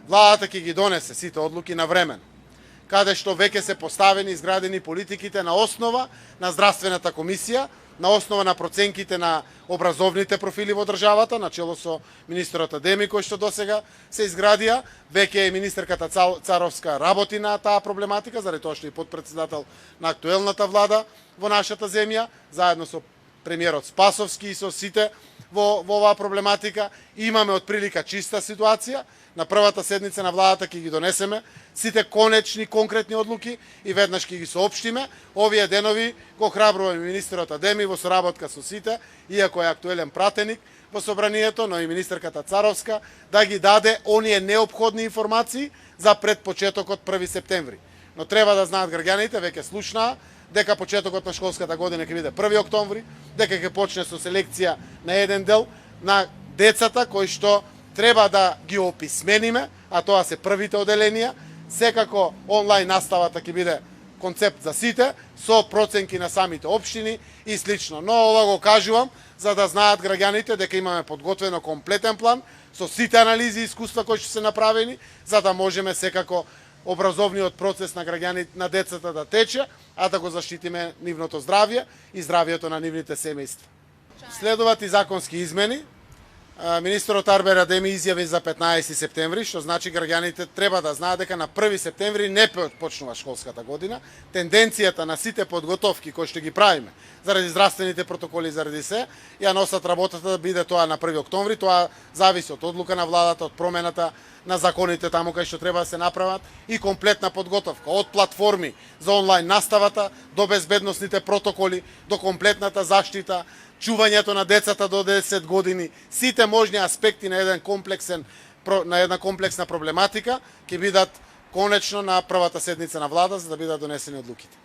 Владата ќе ги донесе сите одлуки на време, каде што веќе се поставени и изградени политиките на основа на здравствената комисија, на основа на проценките на образовните профили во државата, начело со министерот Адеми, кој што досега се изградија. Веќе министерката Царовска работи на таа проблематика, заради тоа што е потпредседател на актуелната влада во нашата земја, заедно со премиерот Спасовски и со сите во оваа проблематика. Имаме отприлика чиста ситуација. На првата седница на владата ќе ги донесеме сите конечни, конкретни одлуки и веднаш ќе ги соопштиме. Овие денови го храбруваме министерот Адеми во соработка со сите, иако е актуелен пратеник во собранието, но и министерката Царовска, да ги даде оние неопходни информации за пред почетокот 1 септември. Но треба да знаат граѓаните, веќе слушнаа, дека почетокот на школската година ќе биде 1 октомври, дека ќе почне со селекција на еден дел на децата кои што треба да ги описмениме, а тоа се првите оделенија. Секако онлайн наставата ќе биде концепт за сите, со проценки на самите општини и слично. Но ова го кажувам за да знаат граѓаните дека имаме подготвено комплетен план со сите анализи и искуства кои што се направени, за да можеме секако образовниот процес на граѓаните, на децата да тече, а да го заштитиме нивното здравје и здравјето на нивните семејства. Следуваат и законски измени. Министерот Арбер Адеми изјави за 15 септември, што значи граѓаните треба да знаат дека на 1 септември не почнува школската година. Тенденцијата на сите подготовки кои што ги правиме, заради здравствените протоколи, заради се, ја носат работата да биде тоа на 1 октомври. Тоа зависи од одлука на владата, од промената на законите таму кај што треба да се направат и комплетна подготовка, од платформи за онлайн наставата до безбедносните протоколи, до комплетната заштита, чувањето на децата до 10 години, сите можни аспекти на една комплексна проблематика ќе бидат конечно на првата седница на влада за да бидат донесени одлуките.